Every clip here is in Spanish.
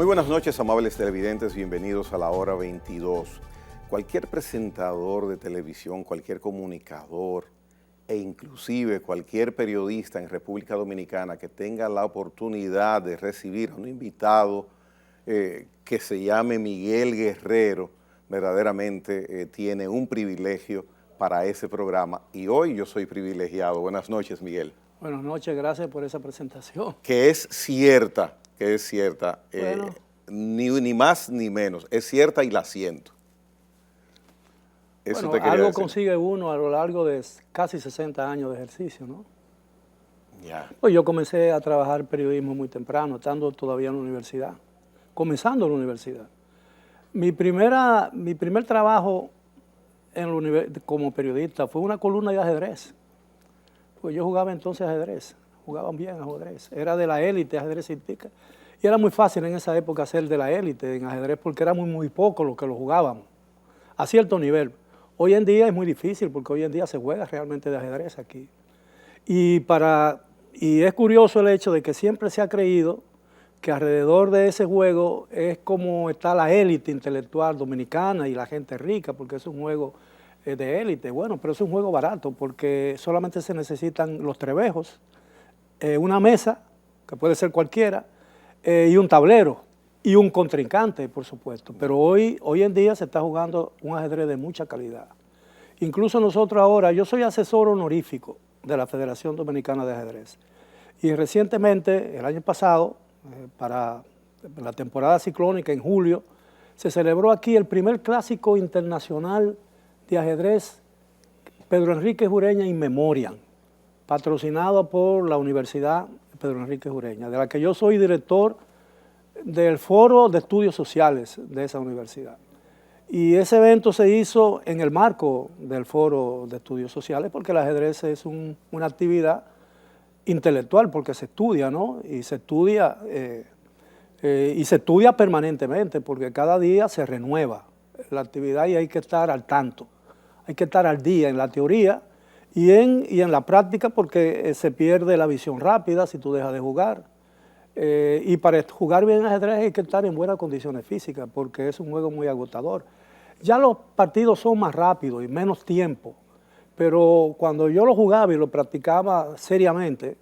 Muy buenas noches, amables televidentes, bienvenidos a la hora 22. Cualquier presentador de televisión, cualquier comunicador e inclusive cualquier periodista en República Dominicana que tenga la oportunidad de recibir a un invitado que se llame Miguel Guerrero, verdaderamente tiene un privilegio para ese programa y hoy yo soy privilegiado. Buenas noches, Miguel. Buenas noches, gracias por esa presentación. Que es cierta, Bueno. ni más ni menos, es cierta y la siento. Eso Bueno, te quería algo decir. consigue uno a lo largo de casi 60 años de ejercicio, ¿no? Ya. Pues yo comencé a trabajar periodismo muy temprano, estando todavía en la universidad, comenzando en la universidad. Mi primer trabajo como periodista fue una columna de ajedrez. Pues yo jugaba entonces ajedrez, jugaban bien ajedrez, era de la élite ajedrecística. Y era muy fácil en esa época ser de la élite en ajedrez porque éramos muy pocos los que lo jugábamos, a cierto nivel. Hoy en día es muy difícil porque hoy en día se juega realmente de ajedrez aquí. Y es curioso el hecho de que siempre se ha creído que alrededor de ese juego es como está la élite intelectual dominicana y la gente rica, porque es un juego de élite. Bueno, pero es un juego barato porque solamente se necesitan los trebejos, una mesa, que puede ser cualquiera, y un tablero, y un contrincante, por supuesto. Pero hoy en día se está jugando un ajedrez de mucha calidad. Incluso nosotros ahora, yo soy asesor honorífico de la Federación Dominicana de Ajedrez. Y recientemente, el año pasado, para la temporada ciclónica en julio, se celebró aquí el primer clásico internacional de ajedrez Pedro Enrique Ureña in memoriam, patrocinado por la Universidad Pedro Enrique Ureña, de la que yo soy director del Foro de Estudios Sociales de esa universidad. Y ese evento se hizo en el marco del Foro de Estudios Sociales porque el ajedrez es una actividad intelectual porque se estudia, ¿no? Y se estudia permanentemente porque cada día se renueva la actividad y hay que estar al tanto, hay que estar al día en la teoría y en la práctica porque se pierde la visión rápida si tú dejas de jugar. Y para jugar bien ajedrez hay que estar en buenas condiciones físicas porque es un juego muy agotador. Ya los partidos son más rápidos y menos tiempo, pero cuando yo lo jugaba y lo practicaba seriamente,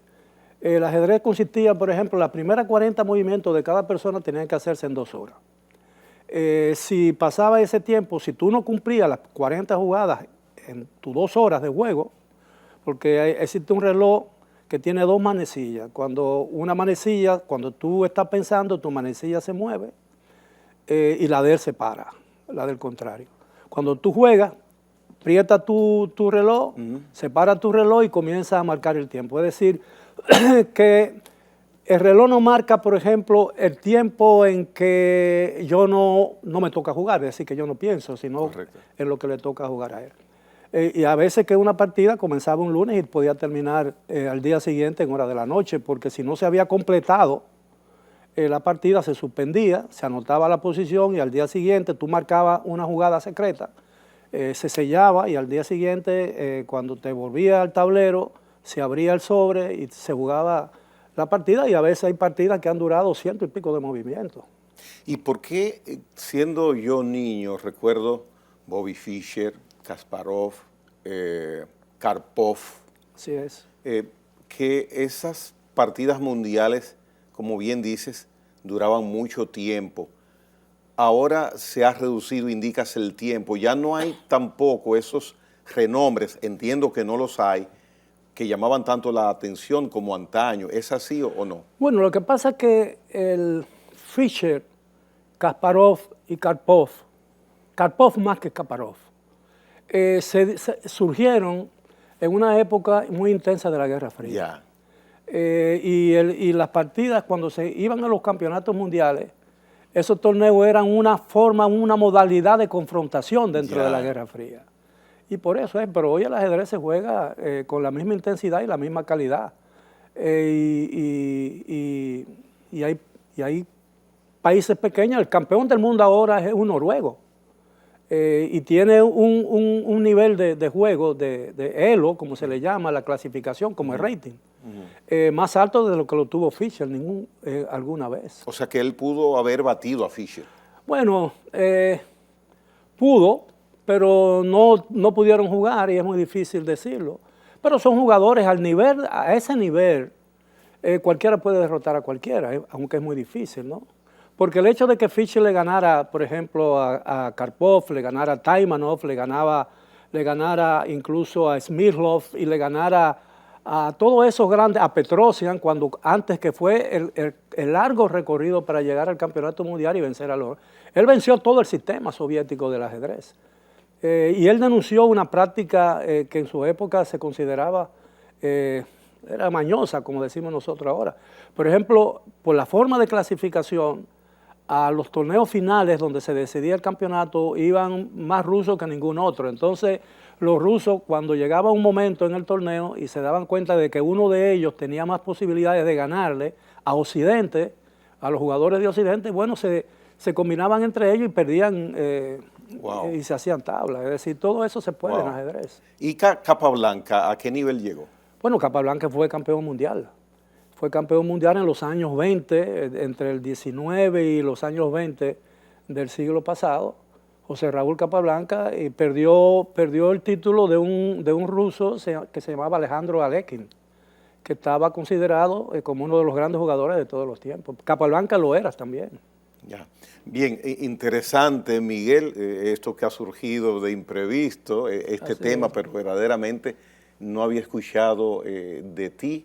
el ajedrez consistía, por ejemplo, las primeras 40 movimientos de cada persona tenían que hacerse en 2 horas. Si pasaba ese tiempo, si tú no cumplías las 40 jugadas en tus 2 horas de juego, porque existe un reloj que tiene 2 manecillas. Cuando tú estás pensando, tu manecilla se mueve y la de él se para, la del contrario. Cuando tú juegas, aprieta tu reloj, separa tu reloj y comienza a marcar el tiempo. Es decir, que el reloj no marca, por ejemplo, el tiempo en que yo no me toca jugar, es decir, que yo no pienso, sino Correcto. En lo que le toca jugar a él. Y a veces que una partida comenzaba un lunes y podía terminar al día siguiente en hora de la noche, porque si no se había completado la partida se suspendía, se anotaba la posición y al día siguiente tú marcabas una jugada secreta, se sellaba y al día siguiente cuando te volvía al tablero se abría el sobre y se jugaba la partida y a veces hay partidas que han durado 100 y pico de movimientos. ¿Y por qué, siendo yo niño, recuerdo Bobby Fischer, Kasparov, Karpov, Así es. Que esas partidas mundiales, como bien dices, duraban mucho tiempo? Ahora se ha reducido, indicas el tiempo, ya no hay tampoco esos renombres, entiendo que no los hay, que llamaban tanto la atención como antaño. ¿Es así o no? Bueno, lo que pasa es que el Fischer, Kasparov y Karpov más que Kasparov, surgieron en una época muy intensa de la Guerra Fría. Y las partidas, cuando se iban a los campeonatos mundiales, esos torneos eran una modalidad de confrontación dentro de la Guerra Fría. Y por eso pero hoy el ajedrez se juega con la misma intensidad y la misma calidad. Y hay países pequeños, el campeón del mundo ahora es un noruego. Y tiene un nivel de juego, de elo, como se le llama, la clasificación, como el rating. más alto de lo que lo tuvo Fischer alguna vez. O sea que él pudo haber batido a Fischer. Bueno, pudo, pero no pudieron jugar y es muy difícil decirlo. Pero son jugadores a ese nivel, cualquiera puede derrotar a cualquiera, aunque es muy difícil, ¿no? Porque el hecho de que Fischer le ganara, por ejemplo, a Karpov, le ganara a Taimanov, le ganara incluso a Smirnov y le ganara a todos esos grandes, a Petrosian, antes que fue el largo recorrido para llegar al campeonato mundial y vencer a los... Él venció todo el sistema soviético del ajedrez. Y él denunció una práctica que en su época se consideraba, era mañosa, como decimos nosotros ahora. Por ejemplo, por la forma de clasificación, a los torneos finales donde se decidía el campeonato iban más rusos que ningún otro. Entonces, los rusos, cuando llegaba un momento en el torneo y se daban cuenta de que uno de ellos tenía más posibilidades de ganarle a Occidente, a los jugadores de Occidente, bueno, se combinaban entre ellos y perdían y se hacían tablas. Es decir, todo eso se puede en ajedrez. ¿Y Capablanca a qué nivel llegó? Bueno, Capablanca fue campeón mundial. Fue campeón mundial en los años 20, entre el 19 y los años 20 del siglo pasado. José Raúl Capablanca y perdió el título de un ruso que se llamaba Alejandro Alekhine, que estaba considerado como uno de los grandes jugadores de todos los tiempos. Capablanca lo era también. Ya. Bien, interesante, Miguel, esto que ha surgido de imprevisto, este tema, pero verdaderamente no había escuchado de ti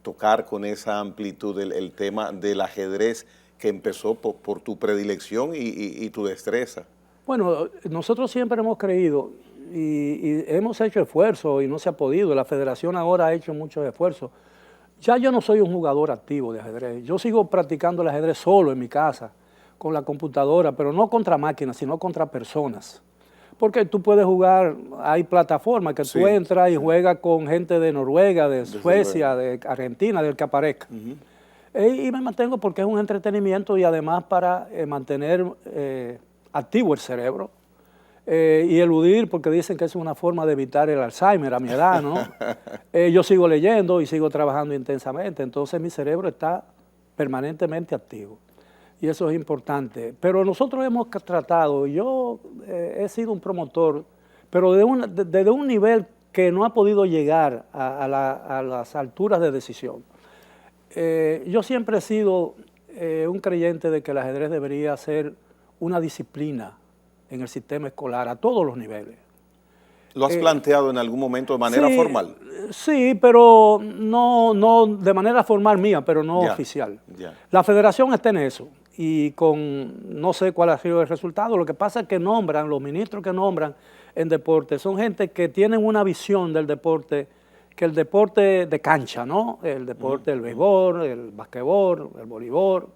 tocar con esa amplitud el tema del ajedrez que empezó por tu predilección y tu destreza. Bueno, nosotros siempre hemos creído y hemos hecho esfuerzos y no se ha podido. La federación ahora ha hecho muchos esfuerzos. Ya yo no soy un jugador activo de ajedrez. Yo sigo practicando el ajedrez solo en mi casa, con la computadora, pero no contra máquinas, sino contra personas. Porque tú puedes jugar, hay plataformas que tú entras y juegas con gente de Noruega, de Suecia, de Argentina, del que aparezca. Y me mantengo porque es un entretenimiento y además para mantener activo el cerebro y eludir, porque dicen que es una forma de evitar el Alzheimer a mi edad, ¿no? Yo sigo leyendo y sigo trabajando intensamente, entonces mi cerebro está permanentemente activo. Y eso es importante. Pero nosotros hemos tratado, yo he sido un promotor, pero desde un nivel que no ha podido llegar a las alturas de decisión. Yo siempre he sido un creyente de que el ajedrez debería ser una disciplina en el sistema escolar a todos los niveles. ¿Lo has planteado en algún momento de manera formal? Sí, pero no de manera formal mía, pero no oficial. La federación está en eso y no sé cuál ha sido el resultado. Lo que pasa es que los ministros que nombran en deporte son gente que tienen una visión del deporte, que el deporte de cancha, ¿no? El deporte del béisbol, el basquetbol, el voleibol.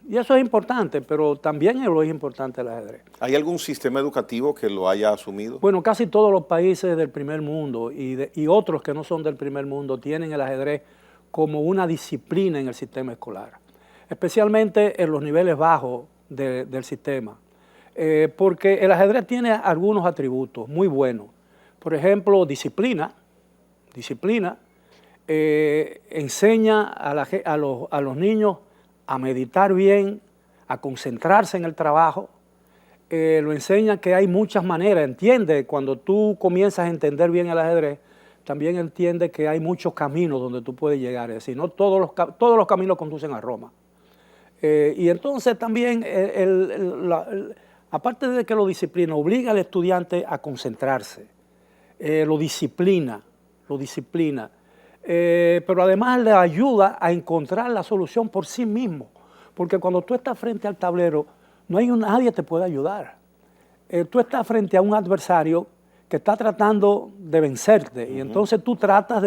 Y eso es importante, pero también lo es importante el ajedrez. ¿Hay algún sistema educativo que lo haya asumido? Bueno, casi todos los países del primer mundo y otros que no son del primer mundo tienen el ajedrez como una disciplina en el sistema escolar, especialmente en los niveles bajos del sistema, porque el ajedrez tiene algunos atributos muy buenos. Por ejemplo, disciplina, enseña a los niños a meditar bien, a concentrarse en el trabajo, lo enseña que hay muchas maneras, entiende, cuando tú comienzas a entender bien el ajedrez, también entiende que hay muchos caminos donde tú puedes llegar, es decir, no todos los caminos conducen a Roma. Y entonces también, aparte de que lo disciplina, obliga al estudiante a concentrarse, lo disciplina, pero además le ayuda a encontrar la solución por sí mismo, porque cuando tú estás frente al tablero, nadie te puede ayudar. Tú estás frente a un adversario que está tratando de vencerte, y entonces tú tratas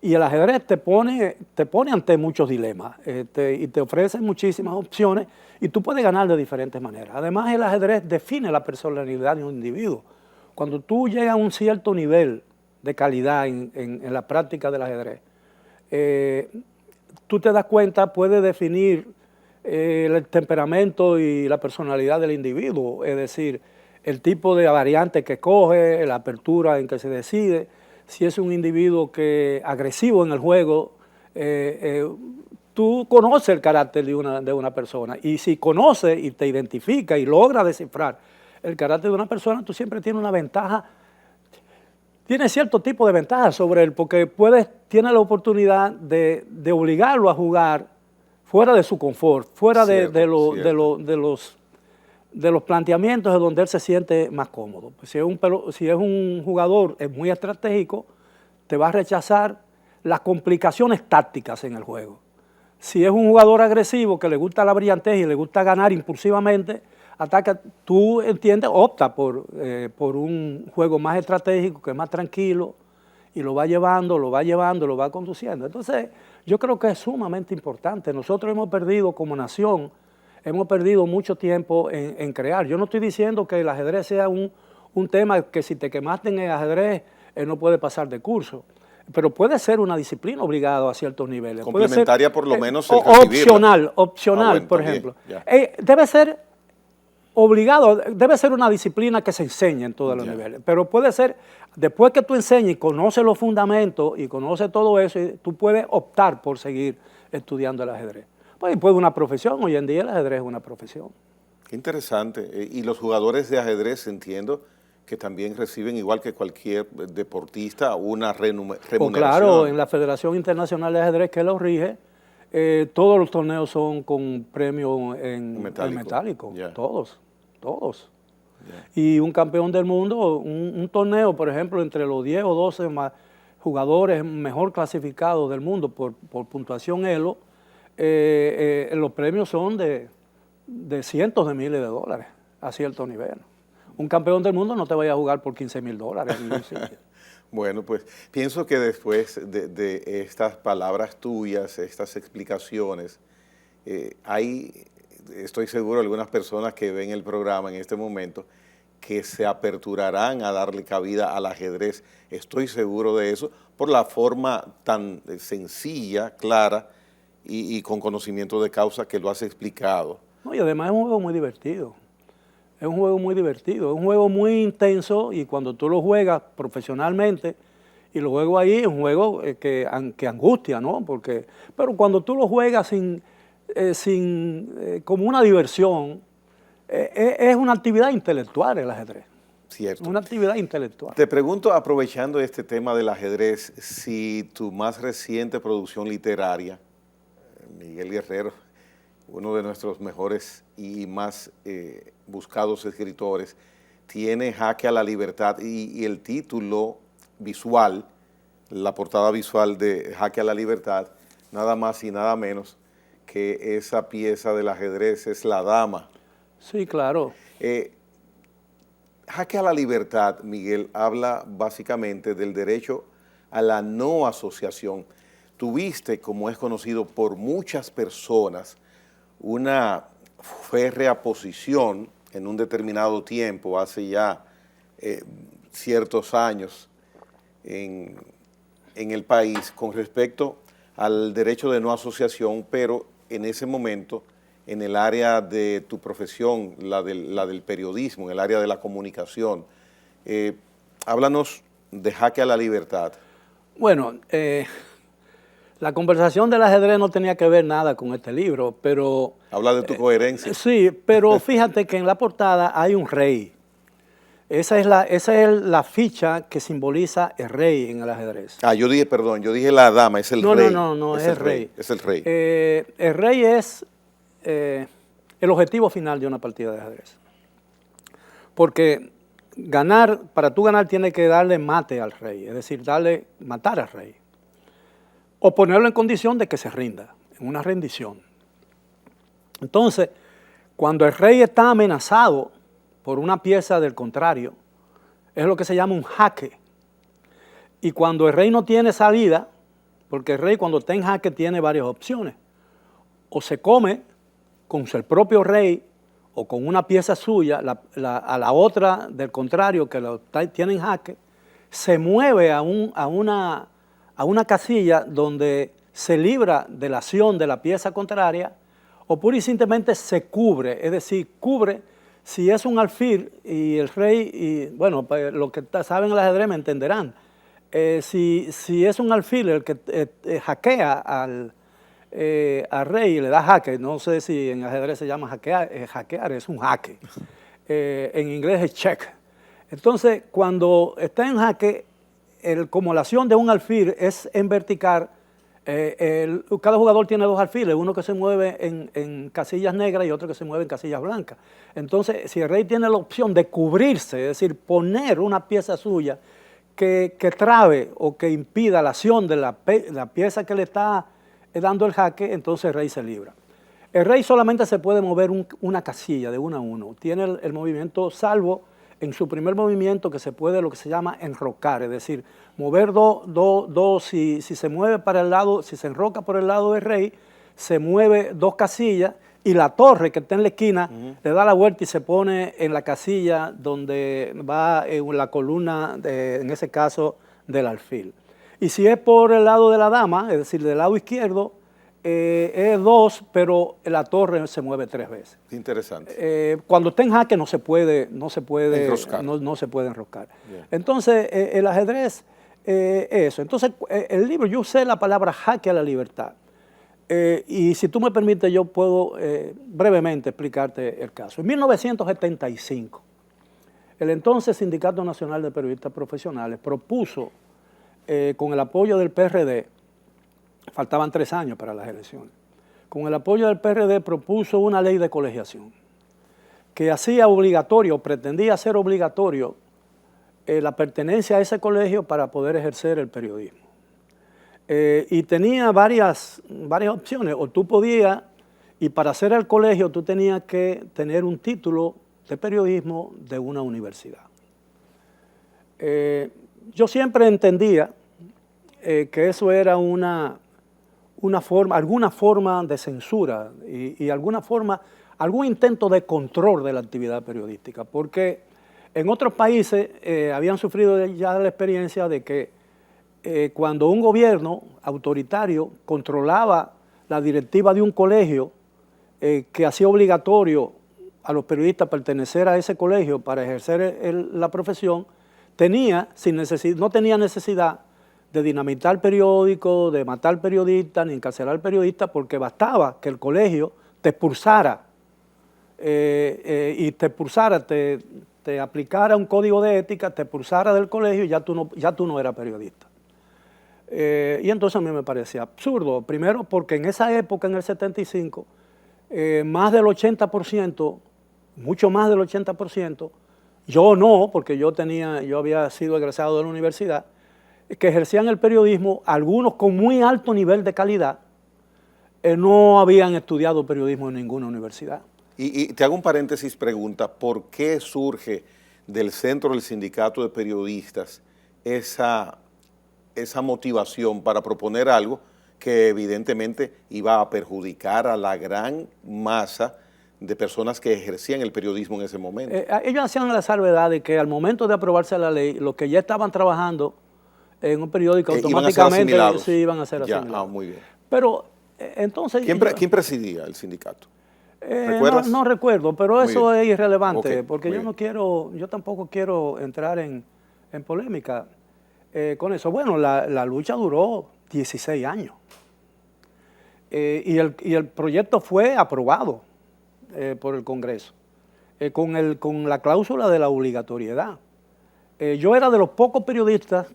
y el ajedrez te pone ante muchos dilemas, y te ofrece muchísimas opciones, y tú puedes ganar de diferentes maneras. Además, el ajedrez define la personalidad de un individuo. Cuando tú llegas a un cierto nivel de calidad en la práctica del ajedrez, tú te das cuenta, puedes definir el temperamento y la personalidad del individuo, es decir, el tipo de variante que coge, la apertura en que se decide. si es un individuo agresivo en el juego, tú conoces el carácter de una persona, y si conoces y te identifica y logra descifrar el carácter de una persona, tú siempre tienes una ventaja, tienes cierto tipo de ventaja sobre él, porque tienes la oportunidad de obligarlo a jugar fuera de su confort, fuera de los planteamientos de donde él se siente más cómodo. Pues si es un jugador muy estratégico, te va a rechazar las complicaciones tácticas en el juego. Si es un jugador agresivo que le gusta la brillantez y le gusta ganar impulsivamente, ataca, tú entiendes, opta por un juego más estratégico, que es más tranquilo, y lo va llevando, lo va conduciendo. Entonces, yo creo que es sumamente importante. Nosotros hemos perdido como nación, hemos perdido mucho tiempo en crear. Yo no estoy diciendo que el ajedrez sea un tema que si te quemaste en el ajedrez, no puede pasar de curso. Pero puede ser una disciplina obligada a ciertos niveles. Complementaria ser, por lo menos. Opcional, por ejemplo. Debe ser obligado, debe ser una disciplina que se enseñe en todos los niveles. Pero puede ser, después que tú enseñes y conoces los fundamentos y conoces todo eso, tú puedes optar por seguir estudiando el ajedrez. Pues después de una profesión, hoy en día el ajedrez es una profesión. Qué interesante. Y los jugadores de ajedrez, entiendo, que también reciben, igual que cualquier deportista, una remuneración. Pues claro, en la Federación Internacional de Ajedrez, que los rige, todos los torneos son con premio en metálico. Todos. Y un campeón del mundo, un torneo, por ejemplo, entre los 10 o 12 jugadores mejor clasificados del mundo por puntuación ELO, los premios son de cientos de miles de dólares a cierto nivel. Un campeón del mundo no te vaya a jugar por $15,000. Bueno, pues pienso que después de estas palabras tuyas, estas explicaciones, estoy seguro, algunas personas que ven el programa en este momento que se aperturarán a darle cabida al ajedrez. Estoy seguro de eso, por la forma tan sencilla, clara y con conocimiento de causa que lo has explicado. No, y además es un juego muy divertido. Es un juego muy divertido, es un juego muy intenso, y cuando tú lo juegas profesionalmente y lo juego ahí, es un juego que angustia, ¿no? Pero cuando tú lo juegas como una diversión, es una actividad intelectual el ajedrez. Cierto. Una actividad intelectual. Te pregunto, aprovechando este tema del ajedrez, si tu más reciente producción literaria, Miguel Guerrero, uno de nuestros mejores y más buscados escritores, tiene Jaque a la Libertad, y el título visual, la portada visual de Jaque a la Libertad, nada más y nada menos que esa pieza del ajedrez es la dama. Sí, claro. Jaque a la Libertad, Miguel, habla básicamente del derecho a la no asociación. Tuviste, como es conocido por muchas personas, una férrea posición en un determinado tiempo, hace ya ciertos años en el país, con respecto al derecho de no asociación, pero en ese momento, en el área de tu profesión, la del periodismo, en el área de la comunicación. Háblanos de Jaque a la Libertad. Bueno, la conversación del ajedrez no tenía que ver nada con este libro, pero... Habla de tu coherencia. Sí, pero fíjate que en la portada hay un rey. Esa es la ficha que simboliza el rey en el ajedrez. Yo dije la dama, es el rey. No, es el rey. Es el rey. El rey es el objetivo final de una partida de ajedrez. Porque para tú ganar tienes que darle mate al rey, es decir, matar al rey. O ponerlo en condición de que se rinda, en una rendición. Entonces, cuando el rey está amenazado por una pieza del contrario, es lo que se llama un jaque. Y cuando el rey no tiene salida, porque el rey cuando está en jaque tiene varias opciones, o se come con el propio rey o con una pieza suya a la otra del contrario que tiene en jaque, se mueve a una casilla donde se libra de la acción de la pieza contraria, o pura y simplemente se cubre, es decir, cubre si es un alfil y el rey, y bueno, pues los que saben el ajedrez me entenderán, Si es un alfil el que hackea al rey y le da jaque, no sé si en ajedrez se llama hackear, es un jaque. En inglés es check. Entonces, cuando está en jaque, como la acción de un alfil es en vertical, cada jugador tiene dos alfiles, uno que se mueve en casillas negras y otro que se mueve en casillas blancas. Entonces, si el rey tiene la opción de cubrirse, es decir, poner una pieza suya que trabe o que impida la acción de la pieza que le está dando el jaque, entonces el rey se libra. El rey solamente se puede mover una casilla de uno a uno. Tiene el movimiento, salvo en su primer movimiento, que se puede lo que se llama enrocar, es decir, mover si se mueve para el lado, si se enroca por el lado del rey, se mueve dos casillas y la torre que está en la esquina le da la vuelta y se pone en la casilla donde va en la columna, en ese caso, del alfil. Y si es por el lado de la dama, es decir, del lado izquierdo, es 2, pero la torre se mueve 3 veces. Interesante. Cuando está en jaque no se puede enroscar. No se puede enroscar. Bien. Entonces, el ajedrez, eso. Entonces, el libro, yo usé la palabra jaque a la libertad. Y si tú me permites, yo puedo brevemente explicarte el caso. En 1975, el entonces Sindicato Nacional de Periodistas Profesionales propuso, con el apoyo del PRD, faltaban 3 años para las elecciones, con el apoyo del PRD propuso una ley de colegiación que hacía obligatorio, pretendía hacer obligatorio la pertenencia a ese colegio para poder ejercer el periodismo. Y tenía varias opciones, o tú podías, y para hacer el colegio tú tenías que tener un título de periodismo de una universidad. Yo siempre entendía que eso era alguna forma de censura y algún intento de control de la actividad periodística, porque en otros países habían sufrido ya la experiencia de que cuando un gobierno autoritario controlaba la directiva de un colegio que hacía obligatorio a los periodistas pertenecer a ese colegio para ejercer la profesión, no tenía necesidad de dinamitar periódicos, de matar periodistas, ni encarcelar periodistas, porque bastaba que el colegio te expulsara y te aplicara un código de ética, te expulsara del colegio y ya tú no eras periodista. Y entonces a mí me parecía absurdo, primero porque en esa época, en el 75, más del 80%, mucho más del 80%, yo no, porque yo había sido egresado de la universidad, que ejercían el periodismo, algunos con muy alto nivel de calidad, no habían estudiado periodismo en ninguna universidad. Y te hago un paréntesis pregunta, ¿por qué surge del centro del sindicato de periodistas esa motivación para proponer algo que evidentemente iba a perjudicar a la gran masa de personas que ejercían el periodismo en ese momento? Ellos hacían la salvedad de que al momento de aprobarse la ley, los que ya estaban trabajando en un periódico automáticamente sí iban a ser asimilados. Muy bien. Pero entonces... ¿Quién presidía el sindicato? ¿Recuerdas? No recuerdo, pero eso es irrelevante, porque yo tampoco quiero entrar en polémica con eso. Bueno, la lucha duró 16 años y el proyecto fue aprobado por el Congreso con la cláusula de la obligatoriedad. Yo era de los pocos periodistas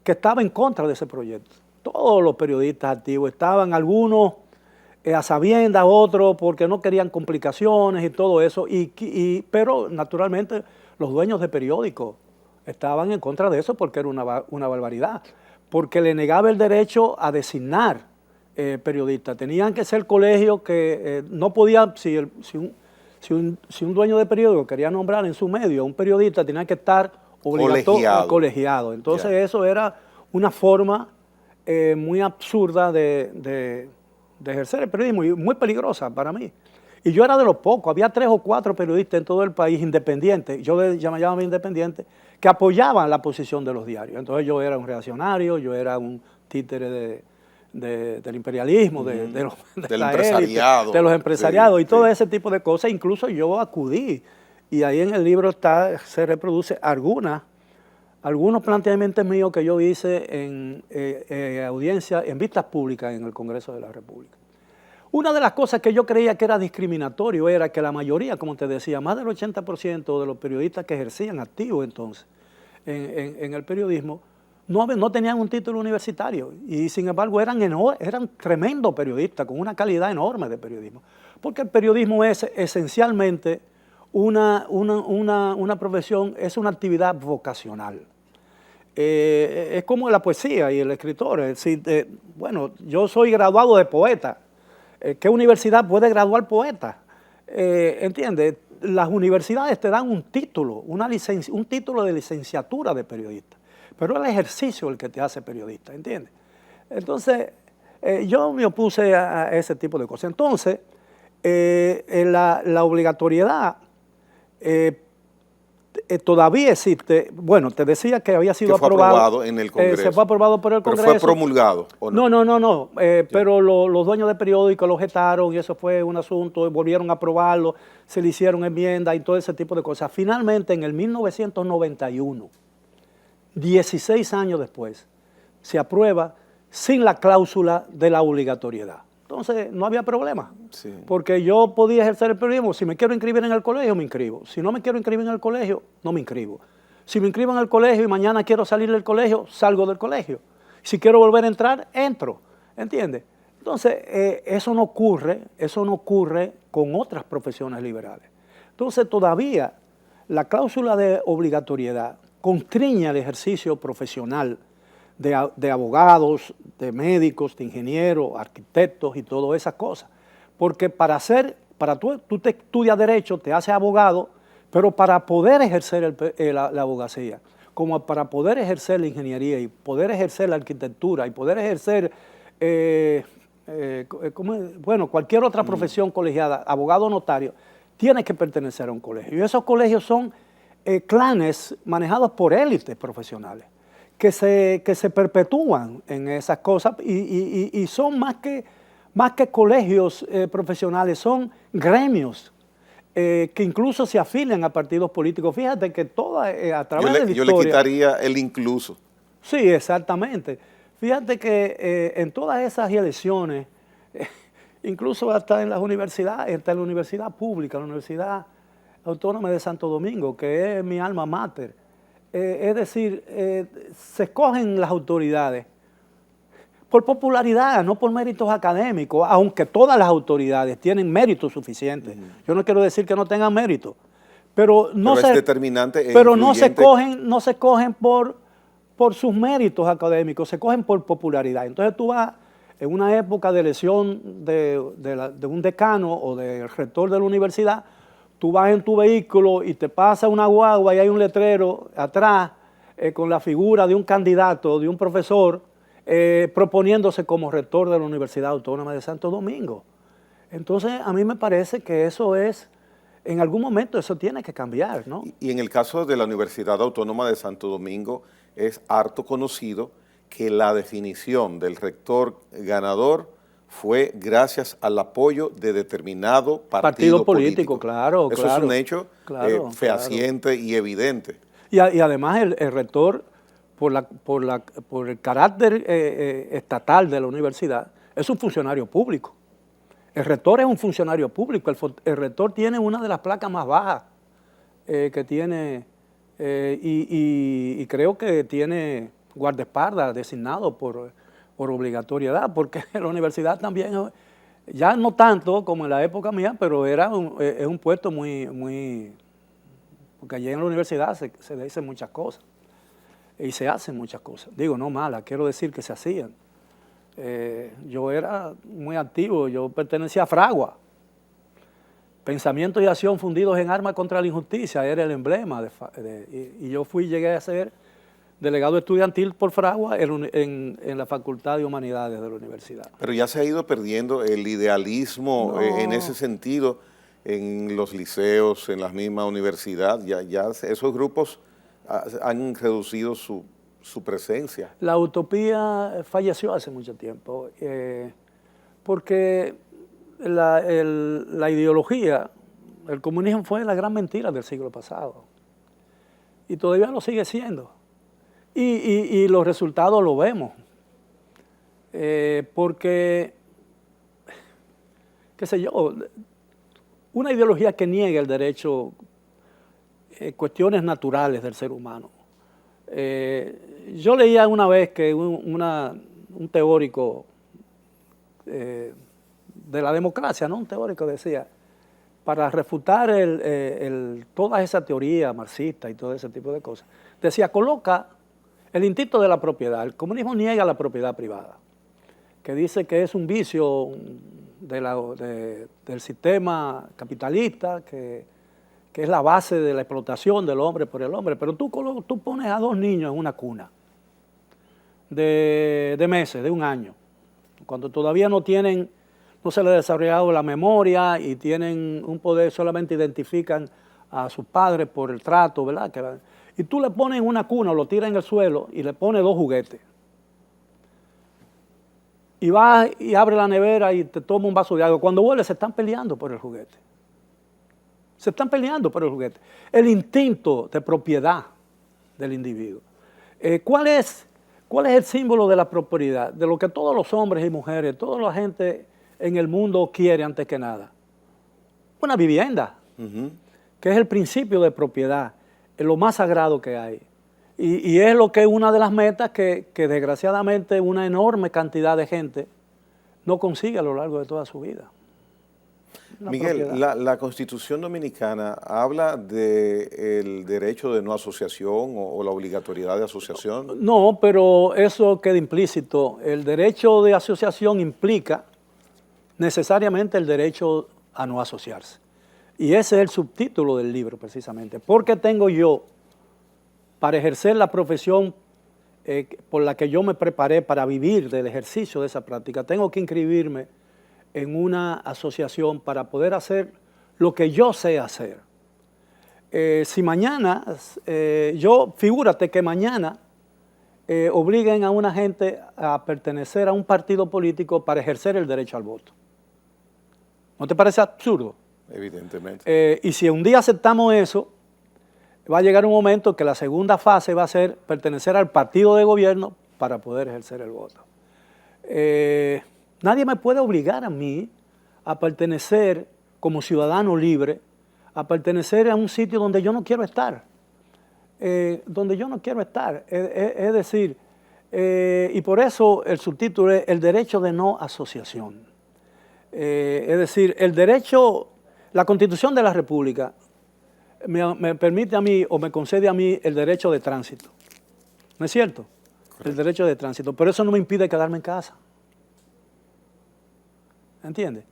que estaba en contra de ese proyecto. Todos los periodistas activos estaban, algunos a sabiendas, otros porque no querían complicaciones y todo eso, pero naturalmente los dueños de periódicos estaban en contra de eso porque era una barbaridad, porque le negaba el derecho a designar periodistas. Tenían que ser colegios que no podían, si un dueño de periódico quería nombrar en su medio a un periodista, tenía que estar colegiado. Entonces eso era una forma muy absurda de ejercer el periodismo y muy peligrosa para mí. Y yo era de los pocos, había 3 o 4 periodistas en todo el país independientes, yo me llamaba independiente, que apoyaban la posición de los diarios. Entonces yo era un reaccionario, yo era un títere del imperialismo, del empresariado. De los empresariados y todo ese tipo de cosas. Incluso yo acudí, y ahí en el libro se reproduce algunas algunos planteamientos míos que yo hice en audiencia, en vistas públicas en el Congreso de la República. Una de las cosas que yo creía que era discriminatorio era que la mayoría, como te decía, más del 80% de los periodistas que ejercían activos entonces en el periodismo, no tenían un título universitario y sin embargo eran tremendos periodistas con una calidad enorme de periodismo. Porque el periodismo es esencialmente una profesión, es una actividad vocacional. Es como la poesía y el escritor. Es decir, bueno, yo soy graduado de poeta. ¿Qué universidad puede graduar poeta? ¿Entiendes? Las universidades te dan un título, un título de licenciatura de periodista, pero el ejercicio es el que te hace periodista, ¿entiendes? Entonces, yo me opuse a ese tipo de cosas. Entonces, la obligatoriedad todavía existe. Bueno, te decía que había sido aprobado en el Congreso. Se fue aprobado por el Congreso. ¿Pero fue promulgado o no? No. Pero los dueños de periódicos lo gestaron y eso fue un asunto, volvieron a aprobarlo, se le hicieron enmiendas y todo ese tipo de cosas. Finalmente, en el 1991, 16 años después, se aprueba sin la cláusula de la obligatoriedad. Entonces, no había problema, sí, porque yo podía ejercer el periodismo. Si me quiero inscribir en el colegio, me inscribo. Si no me quiero inscribir en el colegio, no me inscribo. Si me inscribo en el colegio y mañana quiero salir del colegio, salgo del colegio. Si quiero volver a entrar, entro, ¿entiendes? Entonces, eso no ocurre con otras profesiones liberales. Entonces, todavía la cláusula de obligatoriedad constriña el ejercicio profesional de abogados, de médicos, de ingenieros, arquitectos y todas esas cosas. Porque tú te estudias Derecho, te haces abogado, pero para poder ejercer la abogacía, como para poder ejercer la ingeniería y poder ejercer la arquitectura y poder ejercer, cualquier otra profesión colegiada, abogado o notario, tienes que pertenecer a un colegio. Y esos colegios son clanes manejados por élites profesionales que se perpetúan en esas cosas y son más que colegios profesionales, son gremios que incluso se afilian a partidos políticos. Fíjate que a través de la historia... Yo le quitaría el incluso. Sí, exactamente. Fíjate que en todas esas elecciones, incluso hasta en las universidades, hasta en la universidad pública, la Universidad Autónoma de Santo Domingo, que es mi alma mater, es decir, se escogen las autoridades por popularidad, no por méritos académicos, aunque todas las autoridades tienen méritos suficientes. Yo no quiero decir que no tengan mérito, pero no se escogen por sus méritos académicos, se escogen por popularidad. Entonces tú vas en una época de elección de un decano o del rector de la universidad, tú vas en tu vehículo y te pasa una guagua y hay un letrero atrás con la figura de un candidato, de un profesor, proponiéndose como rector de la Universidad Autónoma de Santo Domingo. Entonces, a mí me parece que eso en algún momento eso tiene que cambiar, ¿no? Y en el caso de la Universidad Autónoma de Santo Domingo, es harto conocido que la definición del rector ganador fue gracias al apoyo de determinado partido político. Claro. Eso es un hecho fehaciente y evidente. Y además el rector, por el carácter estatal de la universidad, es un funcionario público. El rector es un funcionario público. El rector tiene una de las placas más bajas que tiene y creo que tiene guardaespaldas designado por obligatoriedad, porque la universidad también, ya no tanto como en la época mía, pero es un puesto muy, porque allí en la universidad se dicen muchas cosas y se hacen muchas cosas. Digo, no malas, quiero decir que se hacían. Yo era muy activo, yo pertenecía a Fragua. Pensamiento y acción fundidos en armas contra la injusticia era el emblema y yo llegué a ser delegado estudiantil por Fragua en la Facultad de Humanidades de la universidad. Pero ya se ha ido perdiendo el idealismo en ese sentido en los liceos, en la misma universidad. Ya esos grupos han reducido su presencia. La utopía falleció hace mucho tiempo porque la ideología, el comunismo fue la gran mentira del siglo pasado y todavía lo sigue siendo. Y los resultados los vemos. Porque, qué sé yo, una ideología que niega el derecho, cuestiones naturales del ser humano. Yo leía una vez que un teórico de la democracia, ¿no? Un teórico decía, para refutar toda esa teoría marxista y todo ese tipo de cosas, decía, coloca el instinto de la propiedad. El comunismo niega la propiedad privada, que dice que es un vicio del sistema capitalista, que es la base de la explotación del hombre por el hombre. Pero tú pones a dos niños en una cuna de meses, de un año, cuando todavía no se les ha desarrollado la memoria y tienen un poder, solamente identifican a sus padres por el trato, ¿verdad? Y tú le pones en una cuna, lo tiras en el suelo y le pones dos juguetes. Y vas y abre la nevera y te toma un vaso de agua. Cuando vuelve se están peleando por el juguete. Se están peleando por el juguete. El instinto de propiedad del individuo. ¿Cuál es el símbolo de la propiedad? De lo que todos los hombres y mujeres, toda la gente en el mundo quiere antes que nada. Una vivienda, que es el principio de propiedad, es lo más sagrado que hay. Y es lo que es una de las metas que desgraciadamente una enorme cantidad de gente no consigue a lo largo de toda su vida. Miguel, la Constitución Dominicana habla del derecho de no asociación o la obligatoriedad de asociación. No, pero eso queda implícito. El derecho de asociación implica necesariamente el derecho a no asociarse. Y ese es el subtítulo del libro, precisamente. Porque tengo yo, para ejercer la profesión por la que yo me preparé para vivir del ejercicio de esa práctica, tengo que inscribirme en una asociación para poder hacer lo que yo sé hacer. Si mañana, figúrate que mañana obliguen a una gente a pertenecer a un partido político para ejercer el derecho al voto. ¿No te parece absurdo? Evidentemente. Y si un día aceptamos eso, va a llegar un momento que la segunda fase va a ser pertenecer al partido de gobierno para poder ejercer el voto. Nadie me puede obligar a mí a pertenecer como ciudadano libre, a pertenecer a un sitio donde yo no quiero estar. Es decir, y por eso el subtítulo es el derecho de no asociación. Es decir, la Constitución de la República me permite a mí o me concede a mí el derecho de tránsito. ¿No es cierto? Correcto. El derecho de tránsito, pero eso no me impide quedarme en casa. ¿Entiendes?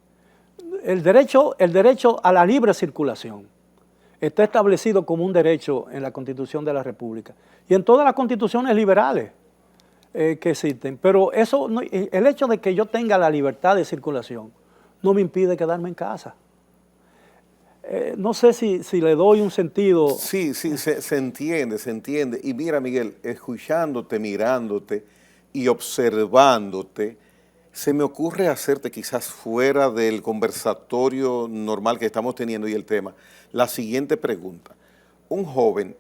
El derecho a la libre circulación está establecido como un derecho en la Constitución de la República y en todas las constituciones liberales que existen. Pero el hecho de que yo tenga la libertad de circulación no me impide quedarme en casa. No sé si le doy un sentido. Sí, se entiende. Y mira, Miguel, escuchándote, mirándote y observándote, se me ocurre hacerte, quizás fuera del conversatorio normal que estamos teniendo y el tema, la siguiente pregunta. Un joven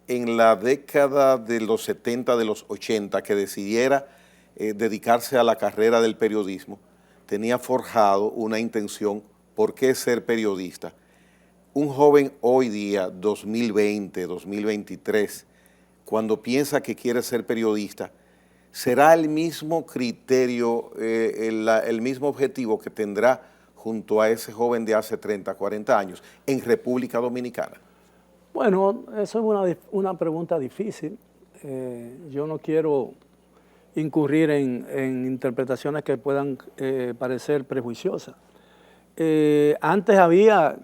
en la década de los 70, de los 80, que decidiera dedicarse a la carrera del periodismo, tenía forjado una intención. ¿Por qué ser periodista? Un joven hoy día, 2020, 2023, cuando piensa que quiere ser periodista, ¿será el mismo criterio, el mismo objetivo que tendrá junto a ese joven de hace 30, 40 años en República Dominicana? Bueno, eso es una pregunta difícil. Yo no quiero incurrir en interpretaciones que puedan parecer prejuiciosas. Antes había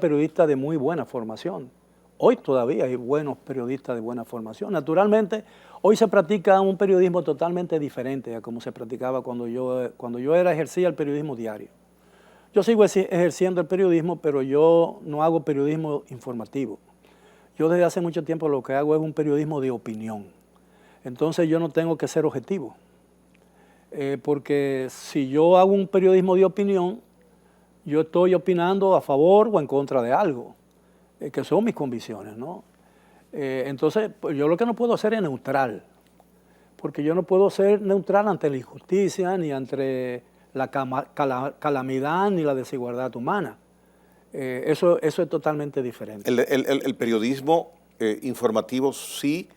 periodistas de muy buena formación. Hoy todavía hay buenos periodistas de buena formación. Naturalmente, hoy se practica un periodismo totalmente diferente a como se practicaba cuando yo ejercía el periodismo diario. Yo sigo ejerciendo el periodismo, pero yo no hago periodismo informativo. Yo desde hace mucho tiempo lo que hago es un periodismo de opinión. Entonces yo no tengo que ser objetivo. Porque si yo hago un periodismo de opinión, yo estoy opinando a favor o en contra de algo, que son mis convicciones, ¿no? Entonces, pues, yo lo que no puedo hacer es neutral, porque yo no puedo ser neutral ante la injusticia, ni ante la calamidad, ni la desigualdad humana. Eso es totalmente diferente. El periodismo informativo sí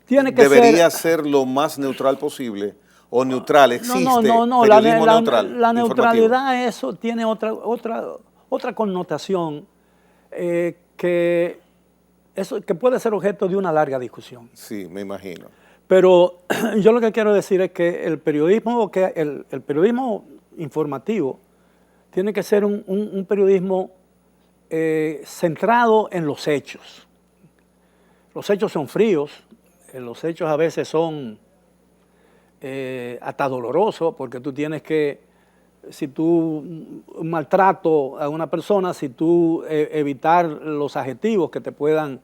Tiene que debería ser lo más neutral posible, o neutral, existe no. periodismo neutral. La informativo. neutralidad, eso tiene otra connotación que puede ser objeto de una larga discusión. Sí, me imagino. Pero yo lo que quiero decir es que el periodismo informativo tiene que ser un periodismo centrado en los hechos. Los hechos son fríos, los hechos a veces son hasta dolorosos, porque tú tienes que, si tú un maltrato a una persona, si tú evitar los adjetivos que te puedan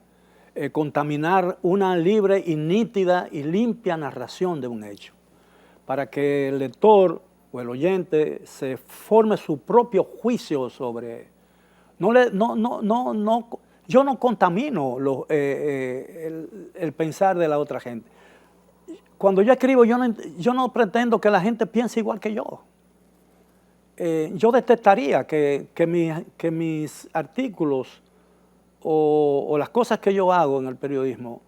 contaminar una libre y nítida y limpia narración de un hecho, para que el lector o el oyente se forme su propio juicio sobre. Yo no contamino el pensar de la otra gente. Cuando yo escribo, yo no pretendo que la gente piense igual que yo. Yo detestaría que mis artículos o las cosas que yo hago en el periodismo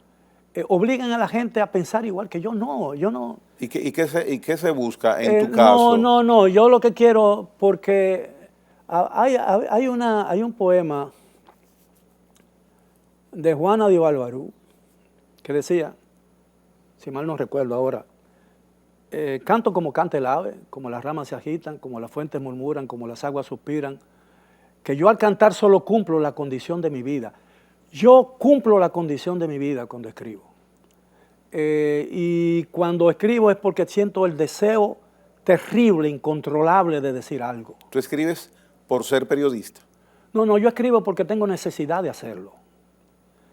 obliguen a la gente a pensar igual que yo. No, yo no. ¿Y qué se busca en tu caso? No, yo lo que quiero, porque hay un poema de Juana de Barbarú que decía, si mal no recuerdo ahora, canto como canta el ave, como las ramas se agitan, como las fuentes murmuran, como las aguas suspiran, que yo al cantar solo cumplo la condición de mi vida. Yo cumplo la condición de mi vida cuando escribo. Y cuando escribo es porque siento el deseo terrible, incontrolable de decir algo. ¿Tú escribes por ser periodista? No, yo escribo porque tengo necesidad de hacerlo.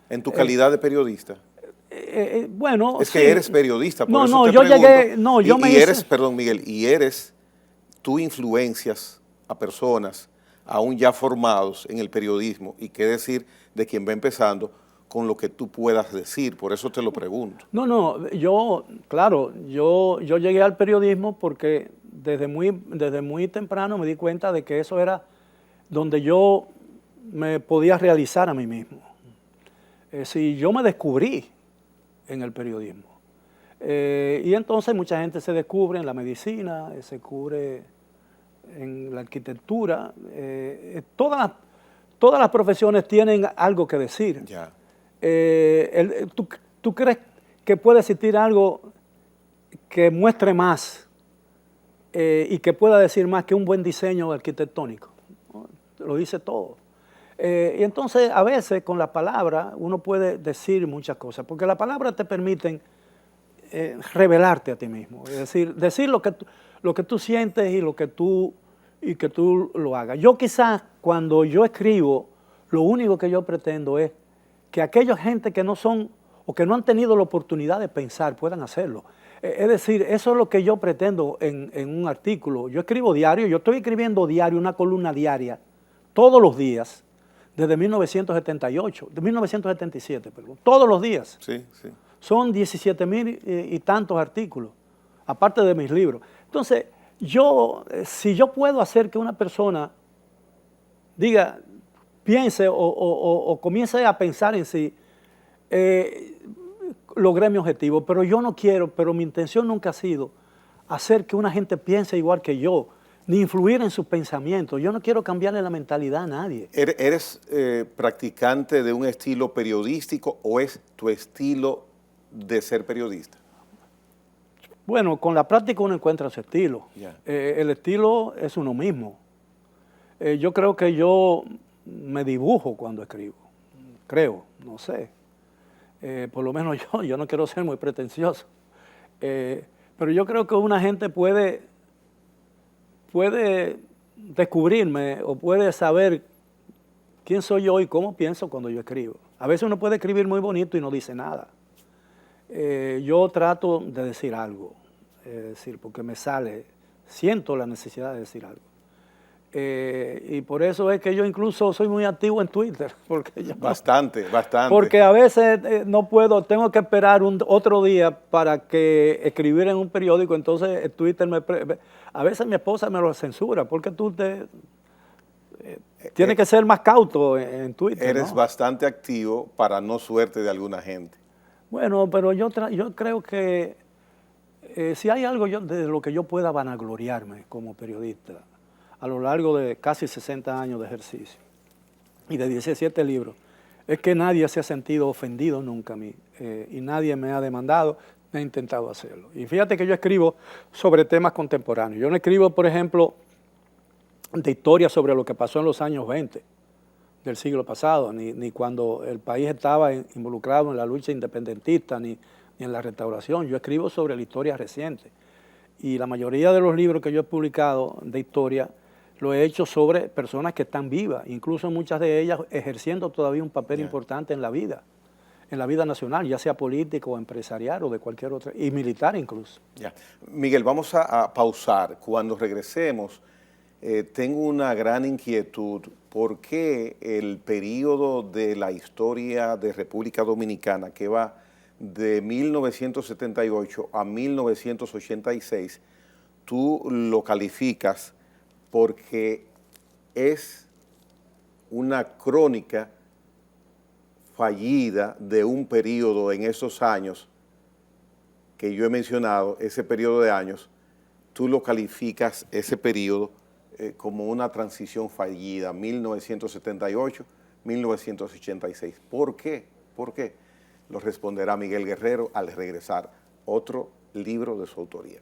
¿En tu calidad de periodista? Bueno, es que eres periodista, por eso yo pregunto. Llegué, yo me hice... eres, perdón Miguel, tú influencias a personas aún ya formados en el periodismo, y qué decir de quien va empezando con lo que tú puedas decir, por eso te lo pregunto. Yo llegué al periodismo porque desde muy temprano me di cuenta de que eso era donde yo me podía realizar a mí mismo. Yo me descubrí en el periodismo. Y entonces mucha gente se descubre en la medicina, se descubre en la arquitectura. Todas las profesiones tienen algo que decir. Ya. ¿Tú crees que puede existir algo que muestre más y que pueda decir más que un buen diseño arquitectónico? ¿No? Lo dice todo. Y entonces a veces con la palabra uno puede decir muchas cosas, porque las palabras te permiten revelarte a ti mismo, es decir lo que tú sientes y que tú lo hagas. Yo quizás cuando yo escribo, lo único que yo pretendo es que aquella gente que no son o que no han tenido la oportunidad de pensar puedan hacerlo. Es decir, eso es lo que yo pretendo en un artículo. Yo escribo diario, yo estoy escribiendo diario, una columna diaria, todos los días, desde 1977, perdón, todos los días. Sí, sí. Son 17,000 y tantos artículos, aparte de mis libros. Entonces, si yo puedo hacer que una persona diga, piense o comience a pensar en sí, logré mi objetivo, pero mi intención nunca ha sido hacer que una gente piense igual que yo, ni influir en sus pensamientos. Yo no quiero cambiarle la mentalidad a nadie. ¿Eres practicante de un estilo periodístico o es tu estilo de ser periodista? Bueno, con la práctica uno encuentra su estilo. Yeah. El estilo es uno mismo. Yo creo que yo me dibujo cuando escribo. Creo, no sé. Por lo menos yo no quiero ser muy pretencioso. Pero yo creo que una gente puede descubrirme o puede saber quién soy yo y cómo pienso cuando yo escribo. A veces uno puede escribir muy bonito y no dice nada. Yo trato de decir algo, porque me sale, siento la necesidad de decir algo. Y por eso es que yo incluso soy muy activo en Twitter. Bastante. Porque a veces no puedo, tengo que esperar otro día para que escribir en un periódico, entonces Twitter a veces mi esposa me lo censura, porque tienes que ser más cauto en Twitter, Eres ¿no? bastante activo para no suerte de alguna gente. Bueno, pero yo creo que si hay algo de lo que yo pueda vanagloriarme como periodista, a lo largo de casi 60 años de ejercicio y de 17 libros, es que nadie se ha sentido ofendido nunca a mí y nadie me ha demandado, me ha intentado hacerlo. Y fíjate que yo escribo sobre temas contemporáneos. Yo no escribo, por ejemplo, de historias sobre lo que pasó en los años 20 del siglo pasado, ni cuando el país estaba involucrado en la lucha independentista, ni en la restauración. Yo escribo sobre la historia reciente. Y la mayoría de los libros que yo he publicado de historia lo he hecho sobre personas que están vivas, incluso muchas de ellas ejerciendo todavía un papel importante en la vida nacional, ya sea político o empresarial o de cualquier otra, y militar incluso. Ya. Miguel, vamos a pausar. Cuando regresemos, tengo una gran inquietud. ¿Por qué el periodo de la historia de República Dominicana, que va de 1978 a 1986, tú lo calificas porque es una crónica fallida de un periodo en esos años que yo he mencionado, ese periodo de años, tú lo calificas ese periodo como una transición fallida, 1978, 1986. ¿Por qué? ¿Por qué? Lo responderá Miguel Guerrero al regresar, otro libro de su autoría.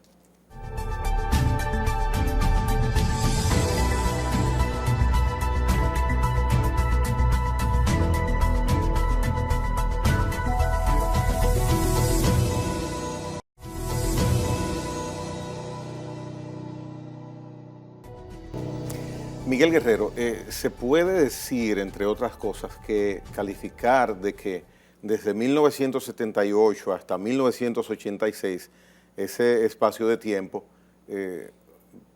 Miguel Guerrero, se puede decir, entre otras cosas, que calificar de que desde 1978 hasta 1986, ese espacio de tiempo,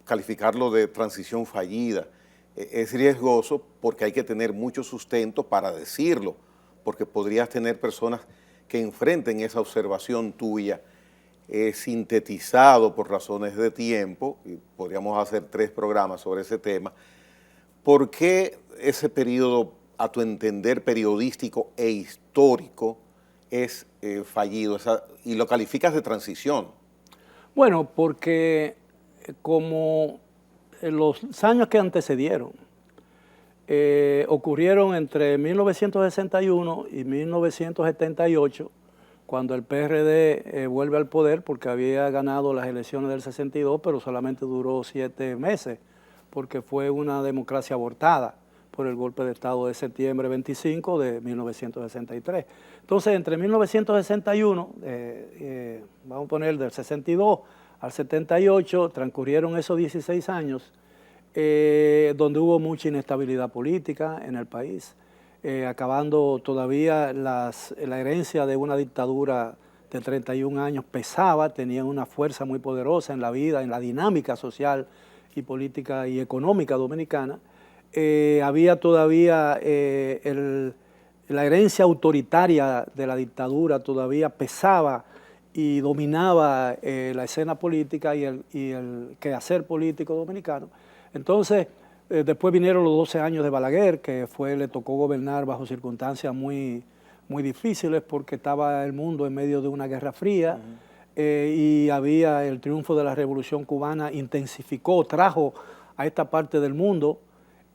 calificarlo de transición fallida, es riesgoso porque hay que tener mucho sustento para decirlo, porque podrías tener personas que enfrenten esa observación tuya sintetizado por razones de tiempo, y podríamos hacer 3 programas sobre ese tema. ¿Por qué ese periodo, a tu entender, periodístico e histórico es fallido y lo calificas de transición? Bueno, porque como en los años que antecedieron ocurrieron entre 1961 y 1978, cuando el PRD vuelve al poder, porque había ganado las elecciones del 62, pero solamente duró 7 meses, porque fue una democracia abortada por el golpe de Estado de septiembre 25 de 1963. Entonces, entre 1961, vamos a poner del 62 al 78, transcurrieron esos 16 años, donde hubo mucha inestabilidad política en el país, acabando todavía la herencia de una dictadura de 31 años pesaba, tenía una fuerza muy poderosa en la vida, en la dinámica social y política y económica dominicana. Había todavía la herencia autoritaria de la dictadura, todavía pesaba y dominaba la escena política y el quehacer político dominicano. Entonces, después vinieron los 12 años de Balaguer, que le tocó gobernar bajo circunstancias muy difíciles porque estaba el mundo en medio de una guerra fría. Y había el triunfo de la Revolución Cubana, trajo a esta parte del mundo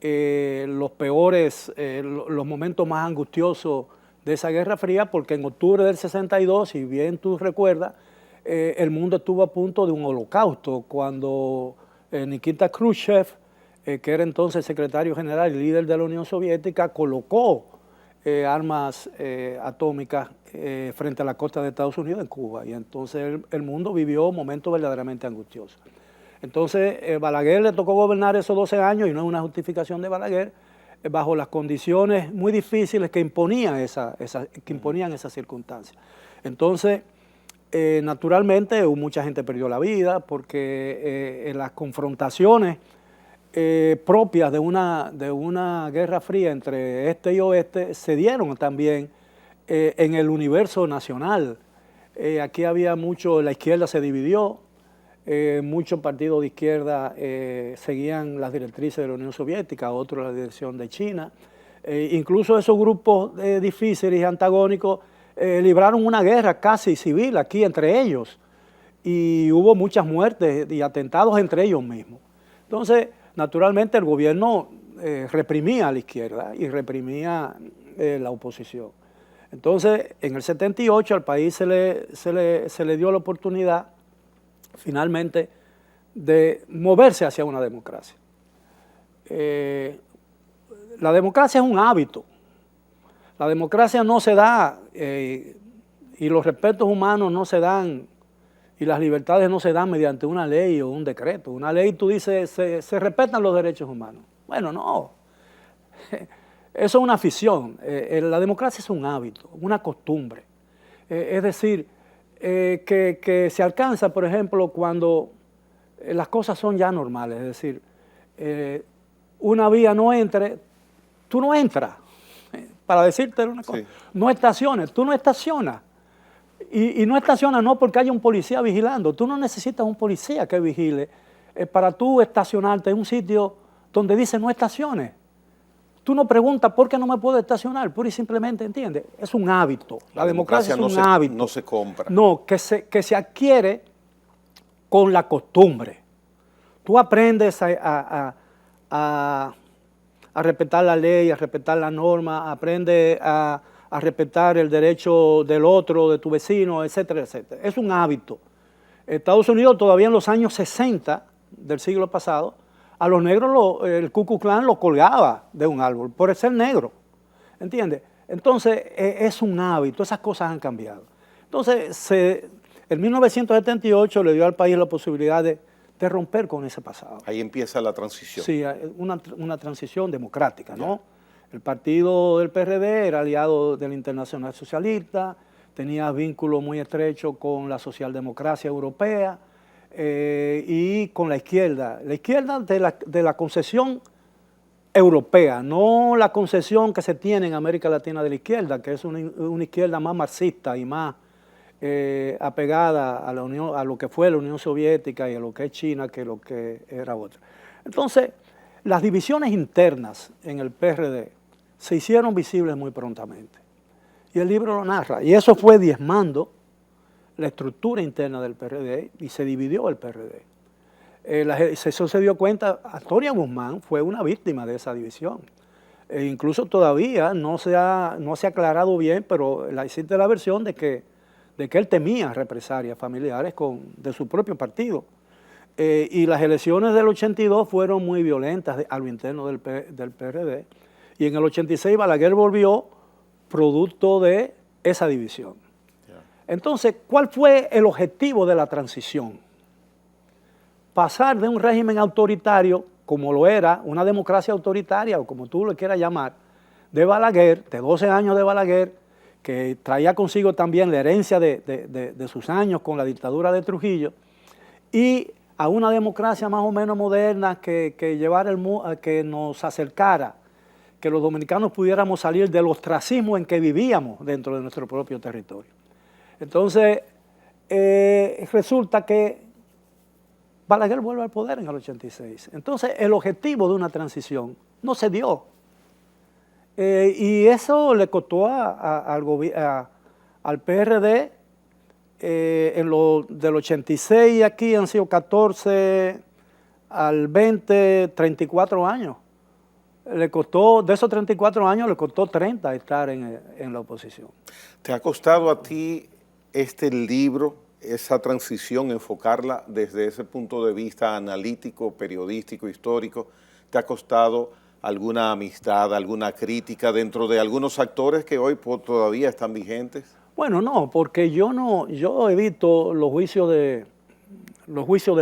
los momentos más angustiosos de esa Guerra Fría, porque en octubre del 62, si bien tú recuerdas, el mundo estuvo a punto de un holocausto, cuando Nikita Khrushchev, que era entonces secretario general y líder de la Unión Soviética, colocó armas atómicas frente a la costa de Estados Unidos en Cuba, y entonces el mundo vivió momentos verdaderamente angustiosos. Entonces Balaguer le tocó gobernar esos 12 años, y no es una justificación de Balaguer, bajo las condiciones muy difíciles que imponían esas circunstancias. Entonces, naturalmente mucha gente perdió la vida porque en las confrontaciones propias de una guerra fría entre este y oeste se dieron también en el universo nacional. Aquí había mucho, la izquierda se dividió, muchos partidos de izquierda seguían las directrices de la Unión Soviética, otros la dirección de China. Incluso esos grupos difíciles y antagónicos libraron una guerra casi civil aquí entre ellos y hubo muchas muertes y atentados entre ellos mismos. Entonces, naturalmente el gobierno reprimía a la izquierda y reprimía la oposición. Entonces, en el 78 al país se le dio la oportunidad finalmente de moverse hacia una democracia. La democracia es un hábito. La democracia no se da y los respetos humanos no se dan y las libertades no se dan mediante una ley o un decreto. Una ley, tú dices, se respetan los derechos humanos. Bueno, no. Eso es una afición. La democracia es un hábito, una costumbre. Es decir, que se alcanza, por ejemplo, cuando las cosas son ya normales. Es decir, una vía no entre, tú no entras. Para decirte una cosa, sí. No estaciones, tú no estacionas. Y no estacionas no porque haya un policía vigilando. Tú no necesitas un policía que vigile para tú estacionarte en un sitio donde dice no estaciones. Tú no preguntas por qué no me puedo estacionar, pura y simplemente, ¿entiendes? Es un hábito. La democracia es un hábito. No se compra. No, que se adquiere con la costumbre. Tú aprendes a respetar la ley, a respetar la norma, aprendes a respetar el derecho del otro, de tu vecino, etcétera, etcétera. Es un hábito. Estados Unidos todavía en los años 60 del siglo pasado, a los negros el Ku Klux Klan los colgaba de un árbol por ser negro, ¿entiendes? Entonces es un hábito, esas cosas han cambiado. Entonces en 1978 le dio al país la posibilidad de romper con ese pasado. Ahí empieza la transición. Sí, una transición democrática, ¿no? Ya. El partido del PRD era aliado del Internacional Socialista, tenía vínculos muy estrechos con la socialdemocracia europea y con la izquierda de la concesión europea, no la concesión que se tiene en América Latina de la izquierda, que es una izquierda más marxista y más apegada a lo que fue la Unión Soviética y a lo que es China que lo que era otra. Entonces, las divisiones internas en el PRD se hicieron visibles muy prontamente. Y el libro lo narra. Y eso fue diezmando la estructura interna del PRD y se dividió el PRD. Eso se dio cuenta, Antonia Guzmán fue una víctima de esa división. Incluso todavía no se ha aclarado bien, pero existe la versión de que él temía represalias familiares de su propio partido. Y las elecciones del 82 fueron muy violentas a lo interno del PRD. Y en el 86 Balaguer volvió producto de esa división. Entonces, ¿cuál fue el objetivo de la transición? Pasar de un régimen autoritario, como lo era, una democracia autoritaria, o como tú lo quieras llamar, de Balaguer, de 12 años de Balaguer, que traía consigo también la herencia de sus años con la dictadura de Trujillo, y a una democracia más o menos moderna que nos acercara, que los dominicanos pudiéramos salir del ostracismo en que vivíamos dentro de nuestro propio territorio. Entonces, resulta que Balaguer vuelve al poder en el 86. Entonces, el objetivo de una transición no se dio. Y eso le costó al PRD, del 86 aquí han sido 14 al 20, 34 años. Le costó, de esos 34 años, le costó 30 estar en la oposición. ¿Te ha costado a ti este libro, esa transición, enfocarla desde ese punto de vista analítico, periodístico, histórico? ¿Te ha costado alguna amistad, alguna crítica dentro de algunos actores que hoy todavía están vigentes? Bueno, no, porque yo evito los juicios de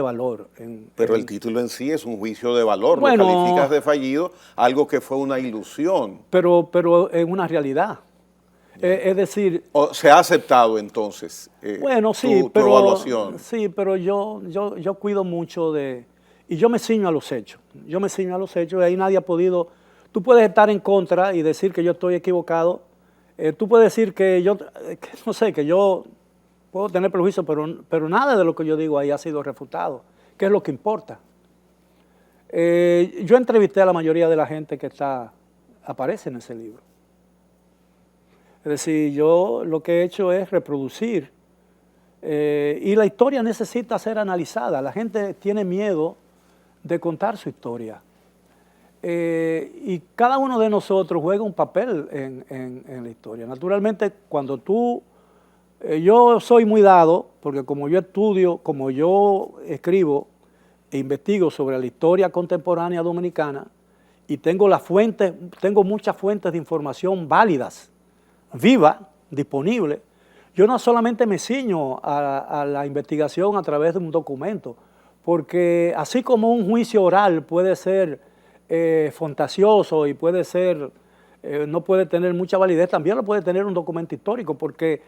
valor. Pero el título en sí es un juicio de valor, bueno, lo calificas de fallido, algo que fue una ilusión. Pero es una realidad. Es decir... ¿Se ha aceptado entonces bueno, sí, tu evaluación? Sí, pero yo cuido mucho de... y yo me ciño a los hechos. Yo me ciño a los hechos y ahí nadie ha podido... Tú puedes estar en contra y decir que yo estoy equivocado. Tú puedes decir que yo, no sé, que yo puedo tener prejuicio, pero nada de lo que yo digo ahí ha sido refutado, que es lo que importa. Yo entrevisté a la mayoría de la gente que aparece en ese libro. Es decir, yo lo que he hecho es reproducir. Y la historia necesita ser analizada. La gente tiene miedo de contar su historia. Y cada uno de nosotros juega un papel en la historia. Naturalmente, cuando yo soy muy dado, porque como yo estudio, como yo escribo e investigo sobre la historia contemporánea dominicana, y tengo muchas fuentes de información válidas, vivas, disponibles. Yo no solamente me ciño a la investigación a través de un documento, porque así como un juicio oral puede ser fantasioso y puede ser, no puede tener mucha validez, también lo puede tener un documento histórico, porque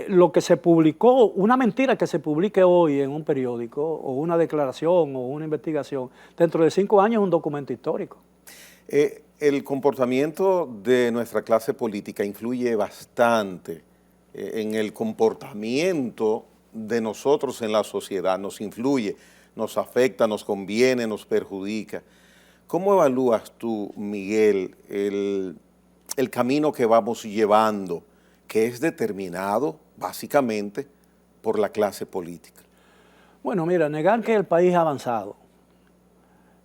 lo que se publicó, una mentira que se publique hoy en un periódico, o una declaración, o una investigación, dentro de 5 años es un documento histórico. El comportamiento de nuestra clase política influye bastante en el comportamiento de nosotros en la sociedad, nos influye, nos afecta, nos conviene, nos perjudica. ¿Cómo evalúas tú, Miguel, el camino que vamos llevando, que es determinado básicamente por la clase política? Bueno, mira, negar que el país ha avanzado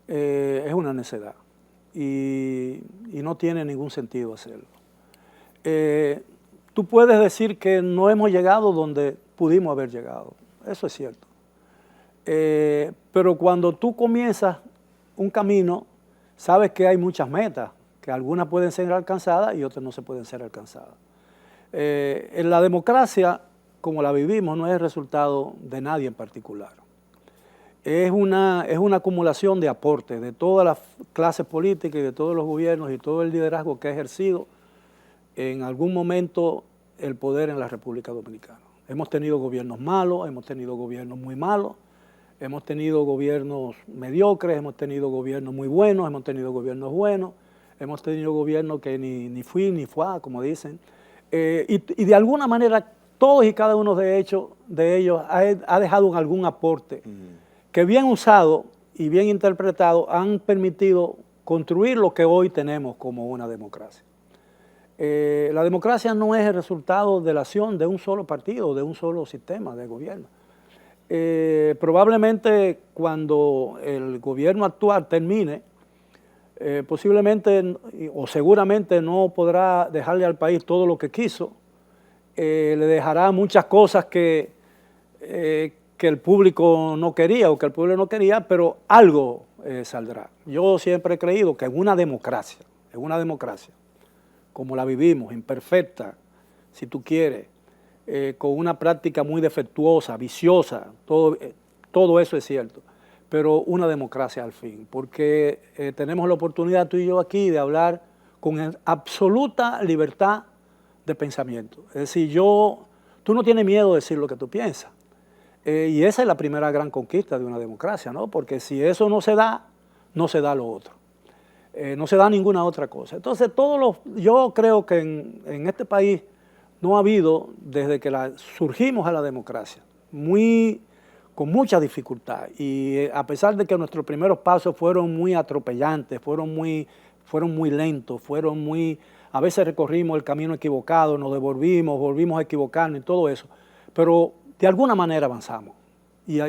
es una necedad y no tiene ningún sentido hacerlo. Tú puedes decir que no hemos llegado donde pudimos haber llegado, eso es cierto. Pero cuando tú comienzas un camino, sabes que hay muchas metas, que algunas pueden ser alcanzadas y otras no se pueden ser alcanzadas. En la democracia, como la vivimos, no es el resultado de nadie en particular. Es una acumulación de aportes de todas las clases políticas y de todos los gobiernos y todo el liderazgo que ha ejercido en algún momento el poder en la República Dominicana. Hemos tenido gobiernos malos, hemos tenido gobiernos muy malos, hemos tenido gobiernos mediocres, hemos tenido gobiernos muy buenos, hemos tenido gobiernos buenos, hemos tenido gobiernos que ni fui ni fue, como dicen. Y de alguna manera todos y cada uno de ellos ha dejado algún aporte que bien usado y bien interpretado han permitido construir lo que hoy tenemos como una democracia. La democracia no es el resultado de la acción de un solo partido, de un solo sistema de gobierno. Probablemente cuando el gobierno actual termine, posiblemente o seguramente no podrá dejarle al país todo lo que quiso, le dejará muchas cosas que el público no quería o que el pueblo no quería, pero algo saldrá. Yo siempre he creído que en una democracia, como la vivimos, imperfecta, si tú quieres, con una práctica muy defectuosa, viciosa, todo eso es cierto, pero una democracia al fin, porque tenemos la oportunidad tú y yo aquí de hablar con absoluta libertad de pensamiento. Es decir, tú no tienes miedo de decir lo que tú piensas. Y esa es la primera gran conquista de una democracia, ¿no? Porque si eso no se da, no se da lo otro. No se da ninguna otra cosa. Entonces, yo creo que en este país no ha habido, desde que surgimos a la democracia, con mucha dificultad. Y a pesar de que nuestros primeros pasos fueron muy atropellantes, fueron muy lentos, a veces recorrimos el camino equivocado, nos volvimos a equivocarnos y todo eso. Pero de alguna manera avanzamos. Y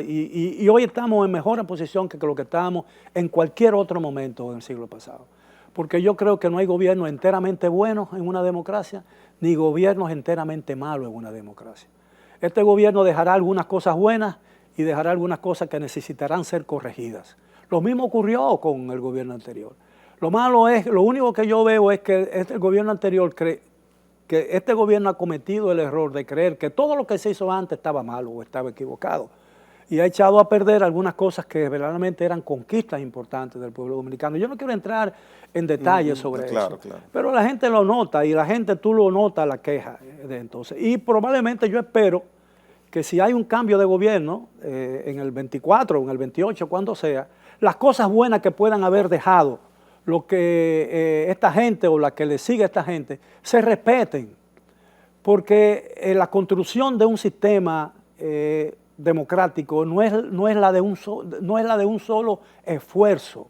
hoy estamos en mejor posición que lo que estábamos en cualquier otro momento en el siglo pasado. Porque yo creo que no hay gobiernos enteramente buenos en una democracia, ni gobiernos enteramente malos en una democracia. Este gobierno dejará algunas cosas buenas y dejará algunas cosas que necesitarán ser corregidas. Lo mismo ocurrió con el gobierno anterior. Lo único que yo veo es que el gobierno anterior que este gobierno ha cometido el error de creer que todo lo que se hizo antes estaba malo o estaba equivocado. Y ha echado a perder algunas cosas que verdaderamente eran conquistas importantes del pueblo dominicano. Yo no quiero entrar en detalles sobre eso, pero la gente lo nota y tú lo notas la queja de entonces. Y probablemente yo espero que si hay un cambio de gobierno en el 24 o en el 28, cuando sea, las cosas buenas que puedan haber dejado lo que esta gente o la que le sigue a esta gente se respeten, porque la construcción de un sistema democrático no es la de un solo esfuerzo,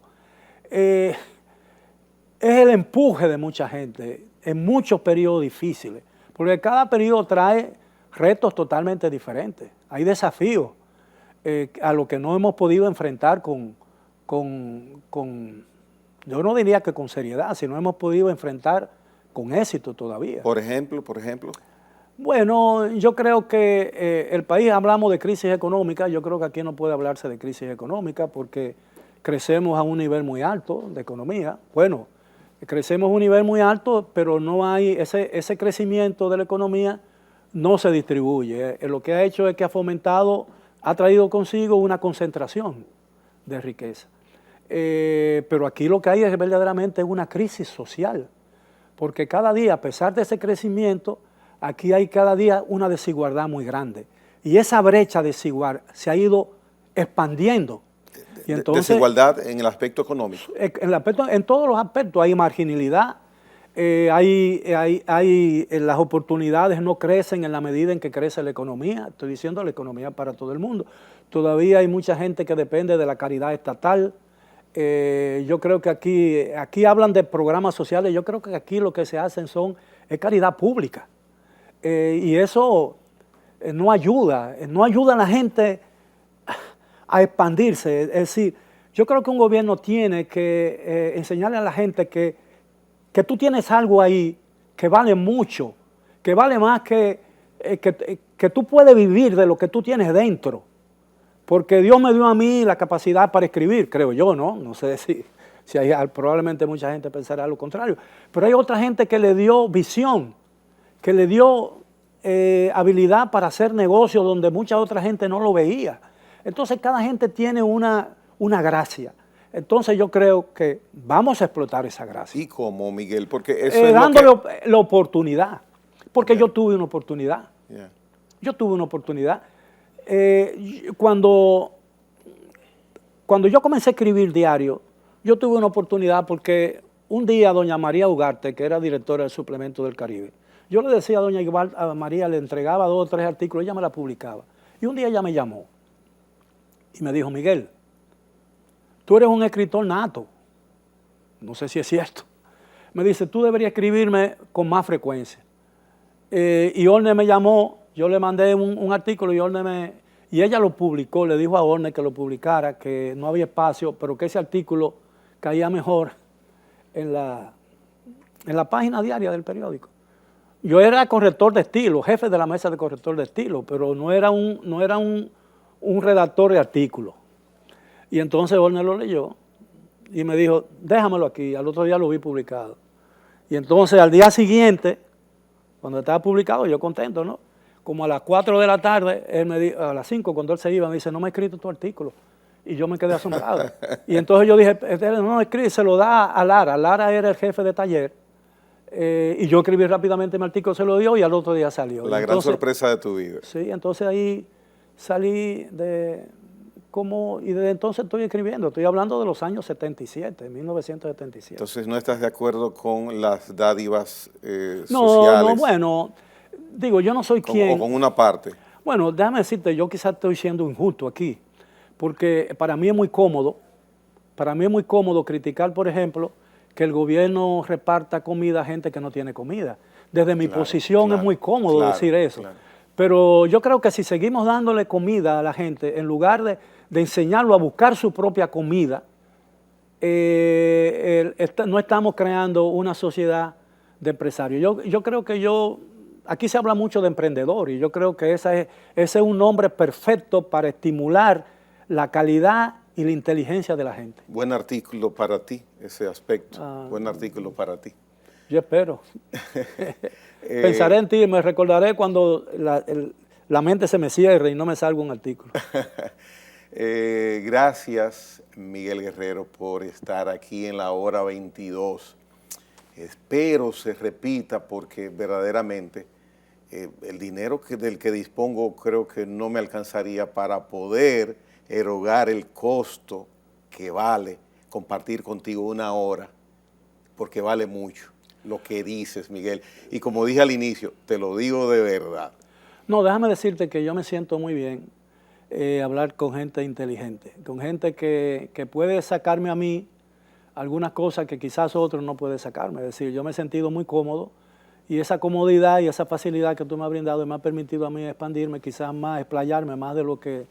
es el empuje de mucha gente en muchos periodos difíciles, porque cada periodo trae retos totalmente diferentes, hay desafíos a los que no hemos podido enfrentar yo no diría que con seriedad, sino hemos podido enfrentar con éxito todavía. Por ejemplo. Bueno, yo creo que el país, hablamos de crisis económica, yo creo que aquí no puede hablarse de crisis económica porque crecemos a un nivel muy alto de economía. Bueno, crecemos a un nivel muy alto, pero no hay ese crecimiento de la economía no se distribuye. Lo que ha hecho es que ha traído consigo una concentración de riqueza. Pero aquí lo que hay es verdaderamente una crisis social, porque cada día, a pesar de ese crecimiento, aquí hay cada día una desigualdad muy grande. Y esa brecha desigual se ha ido expandiendo. Y entonces, desigualdad en el aspecto económico. En todos los aspectos hay marginalidad, las oportunidades no crecen en la medida en que crece la economía. Estoy diciendo la economía para todo el mundo. Todavía hay mucha gente que depende de la caridad estatal. Yo creo que aquí hablan de programas sociales, yo creo que aquí lo que se hacen es caridad pública. Y eso no ayuda a la gente a expandirse. Es decir, yo creo que un gobierno tiene que enseñarle a la gente que tú tienes algo ahí que vale mucho, que vale más que tú puedes vivir de lo que tú tienes dentro. Porque Dios me dio a mí la capacidad para escribir, creo yo, ¿no? No sé si hay, probablemente mucha gente pensará lo contrario. Pero hay otra gente que le dio visión, que le dio habilidad para hacer negocios donde mucha otra gente no lo veía. Entonces cada gente tiene una gracia. Entonces yo creo que vamos a explotar esa gracia. ¿Y cómo, Miguel? Porque eso es dándole la oportunidad. Porque Yeah. yo tuve una oportunidad. Yeah. Yo tuve una oportunidad. Cuando yo comencé a escribir diario, yo tuve una oportunidad porque un día doña María Ugarte, que era directora del Suplemento del Caribe, yo le decía a doña María, le entregaba 2 o 3 artículos, ella me la publicaba. Y un día ella me llamó y me dijo, Miguel, tú eres un escritor nato. No sé si es cierto. Me dice, tú deberías escribirme con más frecuencia. Y Orne me llamó, yo le mandé un artículo y ella lo publicó, le dijo a Orne que lo publicara, que no había espacio, pero que ese artículo caía mejor en la página diaria del periódico. Yo era corrector de estilo, jefe de la mesa de corrector de estilo, pero no era un redactor de artículos. Y entonces Orne lo leyó y me dijo, déjamelo aquí, al otro día lo vi publicado. Y entonces al día siguiente, cuando estaba publicado, yo contento, ¿no? Como a las 4 de la tarde, él me dijo, a las 5, cuando él se iba, me dice, no me he escrito tu artículo. Y yo me quedé asombrado. Y entonces yo dije, no escribe, se lo da a Lara. Lara era el jefe de taller. Y yo escribí rápidamente mi artículo, se lo dio y al otro día salió. La gran sorpresa de tu vida. Sí, entonces ahí salí y desde entonces estoy escribiendo. Estoy hablando de los años 77, 1977. Entonces, ¿no estás de acuerdo con las dádivas sociales? No, bueno, digo, yo no soy quien... O con una parte. Bueno, déjame decirte, yo quizás estoy siendo injusto aquí, porque para mí es muy cómodo criticar, por ejemplo, que el gobierno reparta comida a gente que no tiene comida. Desde mi posición es muy cómodo decir eso. Claro. Pero yo creo que si seguimos dándole comida a la gente, en lugar de enseñarlo a buscar su propia comida, no estamos creando una sociedad de empresarios. Yo creo que aquí se habla mucho de emprendedor y yo creo que ese es un nombre perfecto para estimular la calidad y la inteligencia de la gente. Buen artículo para ti, ese aspecto. Buen artículo para ti. Yo espero. Pensaré en ti y me recordaré cuando la mente se me cierre y no me salga un artículo. Gracias, Miguel Guerrero, por estar aquí en la hora 22. Espero se repita porque verdaderamente el dinero del que dispongo creo que no me alcanzaría para poder erogar el costo que vale compartir contigo una hora, porque vale mucho lo que dices, Miguel. Y como dije al inicio, te lo digo de verdad. No, déjame decirte que yo me siento muy bien hablar con gente inteligente, con gente que puede sacarme a mí algunas cosas que quizás otros no pueden sacarme. Es decir, yo me he sentido muy cómodo y esa comodidad y esa facilidad que tú me has brindado me ha permitido a mí expandirme, quizás más, explayarme más de lo que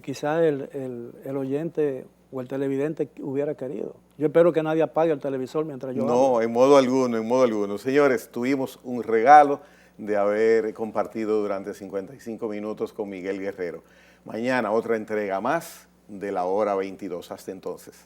quizás el oyente o el televidente hubiera querido. Yo espero que nadie apague el televisor mientras yo hablo. No, en modo alguno, en modo alguno. Señores, tuvimos un regalo de haber compartido durante 55 minutos con Miguel Guerrero. Mañana otra entrega más de la hora 22. Hasta entonces.